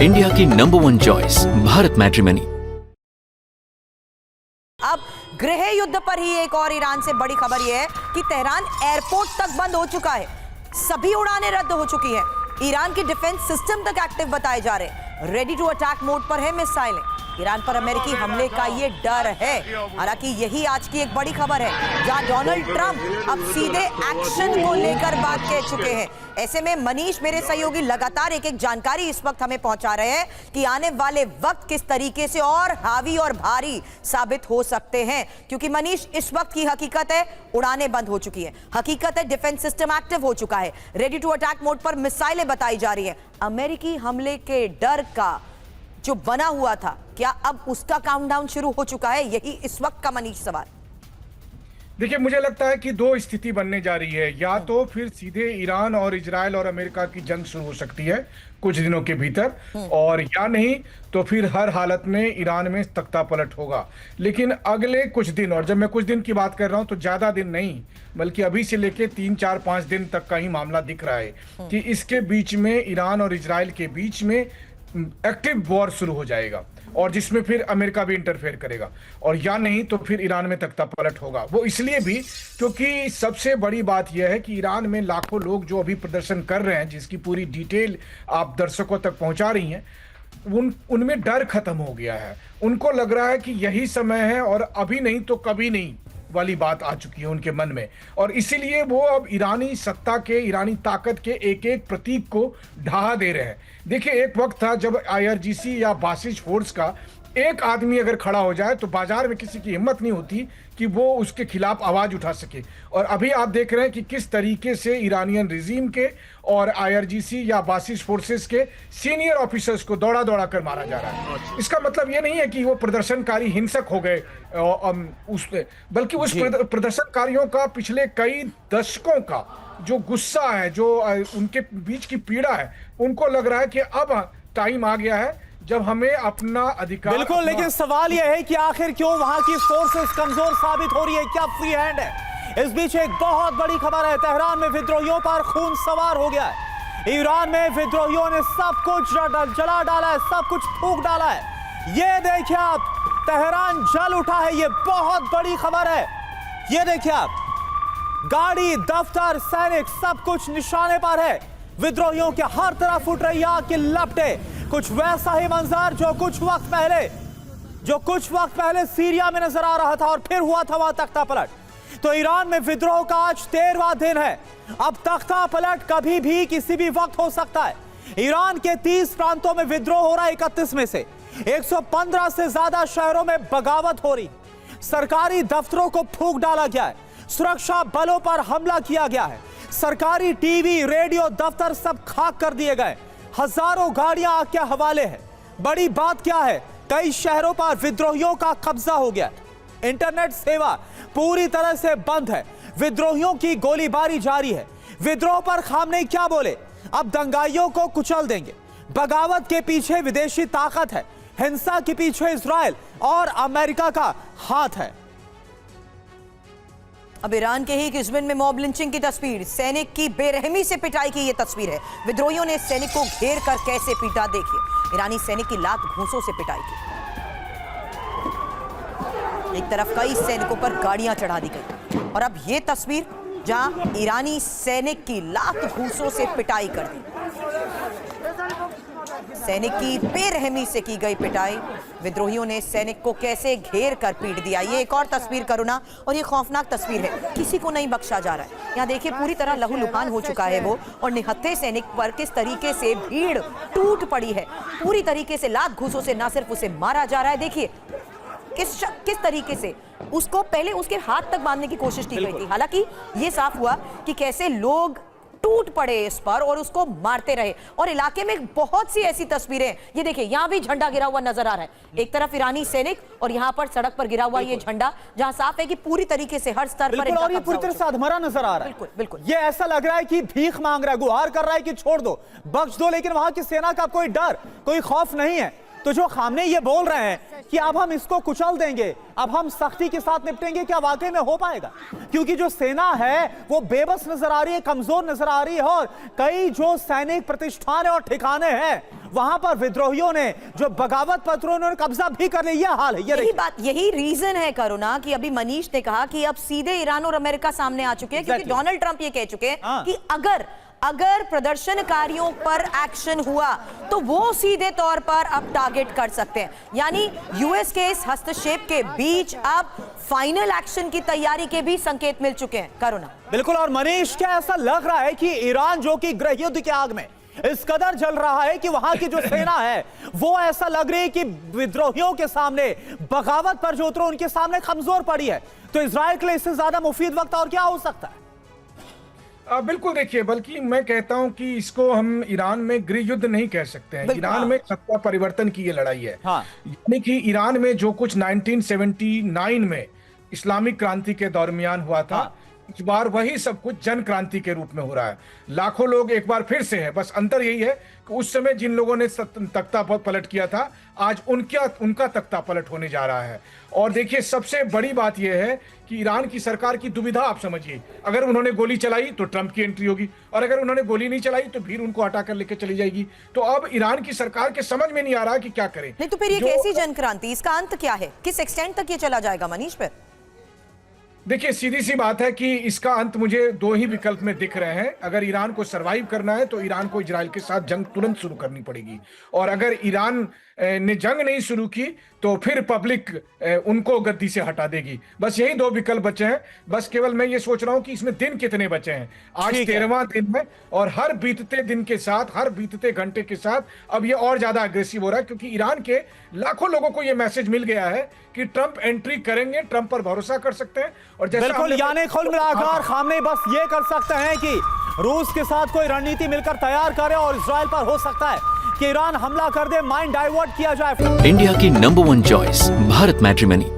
India की number 1 choice Bharat matrimony. अब गृह युद्ध पर ही एक और ईरान से बड़ी खबर यह है कि तेहरान एयरपोर्ट तक बंद हो चुका है। सभी उड़ानें रद्द हो चुकी हैं। ईरान के डिफेंस सिस्टम तक एक्टिव बताए जा रहे हैं। रेडी टू अटैक मोड पर है मिसाइलें। ईरान पर अमेरिकी हमले का ये डर है। हालांकि यही आज की एक बड़ी खबर है जहां डोनाल्ड ट्रंप अब सीधे एक्शन को लेकर बात कह चुके हैं। ऐसे में मनीष, मेरे सहयोगी, लगातार एक एक जानकारी इस वक्त हमें पहुंचा रहे हैं कि आने वाले वक्त किस तरीके से और हावी और भारी साबित हो सकते हैं। क्योंकि मनीष, इस वक्त की हकीकत है उड़ानें बंद हो चुकी है। हकीकत है डिफेंस सिस्टम एक्टिव हो चुका है। रेडी टू अटैक मोड पर मिसाइलें बताई जा रही है। अमेरिकी हमले के डर का जो बना हुआ था, क्या अब उसका काउंटडाउन शुरू हो चुका है? यही इस वक्त का मनीष सवाल। देखिए, मुझे लगता है कि दो स्थिति बनने जा रही है। या तो फिर सीधे ईरान और इजराइल और अमेरिका की जंग शुरू हो सकती है कुछ दिनों के भीतर, और या नहीं तो फिर हर हालत में ईरान में तख्ता पलट होगा। लेकिन अगले कुछ दिन, और जब मैं कुछ दिन की बात कर रहा हूं तो ज्यादा दिन नहीं, बल्कि अभी से लेके 3, 4, 5 दिन तक का ही मामला दिख रहा है कि इसके बीच में ईरान और इजराइल के बीच में एक्टिव वॉर शुरू हो जाएगा, और जिसमें फिर अमेरिका भी इंटरफेयर करेगा, और या नहीं तो फिर ईरान में तख्ता पलट होगा। वो इसलिए भी क्योंकि सबसे बड़ी बात यह है कि ईरान में लाखों लोग जो अभी प्रदर्शन कर रहे हैं, जिसकी पूरी डिटेल आप दर्शकों तक पहुंचा रही हैं, उनमें डर खत्म हो गया है। उनको लग रहा है कि यही समय है और अभी नहीं तो कभी नहीं वाली बात आ चुकी है उनके मन में, और इसीलिए वो अब ईरानी सत्ता के, ईरानी ताकत के एक एक प्रतीक को ढहा दे रहे हैं। देखिए, एक वक्त था जब आईआरजीसी या बासिज फोर्स का एक आदमी अगर खड़ा हो जाए तो बाजार में किसी की हिम्मत नहीं होती कि वो उसके खिलाफ आवाज उठा सके। और अभी आप देख रहे हैं कि किस तरीके से ईरानियन रिजीम के और आईआरजीसी या बासिज फोर्सेस के सीनियर ऑफिसर्स को दौड़ा दौड़ा कर मारा जा रहा है। इसका मतलब ये नहीं है कि वो प्रदर्शनकारी हिंसक हो गए बल्कि उस प्रदर्शनकारियों का पिछले कई दशकों का जो गुस्सा है, जो उनके बीच की पीड़ा है, उनको लग रहा है कि अब टाइम आ गया है जब हमें अपना अधिकार। बिल्कुल, लेकिन सवाल यह है कि आखिर क्यों वहां की फोर्सेस कमजोर साबित हो रही है? क्या फ्री हैंड है? इस बीच एक बहुत बड़ी खबर है। तेहरान में विद्रोहियों पर खून सवार हो गया है। ईरान में विद्रोहियों ने सब कुछ जला डाला है, सब कुछ फूंक डाला है। ये देखिए आप, तेहरान जल उठा है। ये बहुत बड़ी खबर है। ये देखिए आप, गाड़ी, दफ्तर, सैनिक, सब कुछ निशाने पर है। विद्रोहियों के हर तरफ उठ रही आग की लपटें। कुछ वैसा ही मंजर जो कुछ वक्त पहले सीरिया में नजर आ रहा था, और फिर हुआ था वहां तख्ता पलट। तो ईरान में विद्रोह का आज 13वां दिन है। अब तख्ता पलट कभी भी किसी भी वक्त हो सकता है। ईरान के 30 प्रांतों में विद्रोह हो रहा है। 31 में से 115 से ज्यादा शहरों में बगावत हो रही। सरकारी दफ्तरों को फूंक डाला गया है। सुरक्षा बलों पर हमला किया गया है। सरकारी टीवी, रेडियो, दफ्तर सब खाक कर दिए गए। हजारों गाड़ियां आग के हवाले हैं। बड़ी बात क्या है, कई शहरों पर विद्रोहियों का कब्जा हो गया। इंटरनेट सेवा पूरी तरह से बंद है। विद्रोहियों की गोलीबारी जारी है। विद्रोह पर खामनेई क्या बोले? अब दंगाइयों को कुचल देंगे। बगावत के पीछे विदेशी ताकत है। हिंसा के पीछे इजराइल और अमेरिका का हाथ है। अब ईरान के ही किस्बिन में मॉब लिंचिंग की तस्वीर, सैनिक की बेरहमी से पिटाई की यह तस्वीर है। विद्रोहियों ने सैनिक को घेर कर कैसे पीटा, देखिए। ईरानी सैनिक की लात घूंसों से पिटाई की। एक तरफ कई सैनिकों पर गाड़ियां चढ़ा दी गई, और अब यह तस्वीर जहां ईरानी सैनिक की लात घूंसों से पिटाई कर दी। सैनिक की बेरहमी से की गई पिटाई। विद्रोहियों ने सैनिक को कैसे घेर कर पीट दिया। ये एक और तस्वीर करुणा, और ये खौफनाक तस्वीर है। किसी को नहीं बख्शा जा रहा है। यहाँ देखिए, पूरी तरह लहूलुहान हो चुका है वो, और निहत्थे सैनिक पर किस तरीके से भीड़ टूट पड़ी है। पूरी तरीके से लात घूंसों से ना सिर्फ उसे मारा जा रहा है, देखिए किस तरीके से उसको पहले उसके हाथ तक बांधने की कोशिश की गई थी। हालांकि ये साफ हुआ कि कैसे लोग टूट पड़े इस पर और उसको मारते रहे। और इलाके में बहुत सी ऐसी तस्वीरें, ये देखिए, यहां भी झंडा गिरा हुआ नजर आ रहा है। एक तरफ ईरानी सैनिक, और यहां पर सड़क पर गिरा हुआ ये झंडा, जहां साफ है कि पूरी तरीके से हर स्तर पर और ये पूरी तरह से अधमरा नजर आ रहा है। बिल्कुल बिल्कुल, ये ऐसा लग रहा है कि भीख मांग रहा है, गुहार कर रहा है कि छोड़ दो, बख्श दो। लेकिन वहां की सेना का कोई डर, कोई खौफ नहीं है। तो जो खामने ये बोल रहे हैं कि अब हम इसको कुचल देंगे, अब हम सख्ती के साथ निपटेंगे, क्या वाकई में हो पाएगा? क्योंकि जो सेना है वो बेबस नजर आ रही है, कमजोर नजर आ रही है, और कई जो सैनिक प्रतिष्ठान और ठिकाने हैं वहां पर विद्रोहियों ने, जो बगावत पत्रों ने कब्जा भी कर लिया। यह हाल है। यही बात, यही रीजन है करुणा कि अभी मनीष ने कहा कि अब सीधे ईरान और अमेरिका सामने आ चुके हैं, क्योंकि डोनाल्ड ट्रंप ये कह चुके हैं कि अगर प्रदर्शनकारियों पर एक्शन हुआ तो वो सीधे तौर पर अब टारगेट कर सकते हैं। यानी यूएस के इस हस्तक्षेप के बीच अब फाइनल एक्शन की तैयारी के भी संकेत मिल चुके हैं। करुणा बिल्कुल। और मनीष, क्या ऐसा लग रहा है कि ईरान जो कि गृह युद्ध की आग में इस कदर जल रहा है कि वहां की जो सेना है वो ऐसा लग रही है कि विद्रोहियों के सामने, बगावत पर जो उतरो उनके सामने कमजोर पड़ी है? तो इजराइल के लिए इससे ज्यादा मुफीद वक्त और क्या हो सकता है? बिल्कुल। देखिए, बल्कि मैं कहता हूं कि इसको हम ईरान में गृह युद्ध नहीं कह सकते हैं। ईरान में सत्ता परिवर्तन की ये लड़ाई है। यानी कि ईरान में जो कुछ 1979 में इस्लामिक क्रांति के दरमियान हुआ था, इस बार वही सब कुछ जन क्रांति के रूप में हो रहा है। लाखों लोग एक बार फिर से है। बस अंतर यही है कि उस समय जिन लोगों ने तख्ता पलट किया था, आज उनका तख्ता पलट होने जा रहा है। और देखिए, सबसे बड़ी बात यह है कि ईरान की सरकार की दुविधा आप समझिए। अगर उन्होंने गोली चलाई तो ट्रंप की एंट्री होगी, और अगर उन्होंने गोली नहीं चलाई तो फिर उनको हटाकर लेकर चली जाएगी। तो अब ईरान की सरकार के समझ में नहीं आ रहा कि क्या करे। नहीं तो फिर ये कैसी जन क्रांति, इसका अंत क्या है? किस एक्सटेंट तक ये चला जाएगा मनीष? पे देखिए, सीधी सी बात है कि इसका अंत मुझे दो ही विकल्प में दिख रहे हैं। अगर ईरान को सरवाइव करना है तो ईरान को इजराइल के साथ जंग तुरंत शुरू करनी पड़ेगी, और अगर ईरान ने जंग नहीं शुरू की तो फिर पब्लिक उनको गद्दी से हटा देगी। बस यही दो विकल्प बचे हैं। बस केवल मैं ये सोच रहा हूं कि इसमें दिन कितने बचे हैं। आज 13वां दिन है, और हर बीतते दिन के साथ, हर बीतते घंटे के साथ अब ये और ज्यादा अग्रेसिव हो रहा है, क्योंकि ईरान के लाखों लोगों को ये मैसेज मिल गया है कि ट्रंप एंट्री करेंगे, ट्रंप पर भरोसा कर सकते हैं। और बिल्कुल, यानी कुल मिलाकर खामने बस ये कर सकते हैं कि रूस के साथ कोई रणनीति मिलकर तैयार करे, और इजराइल पर हो सकता है कि ईरान हमला कर दे, माइंड डाइवर्ट किया जाए। इंडिया की नंबर 1 चॉइस भारत मैट्रिमनी।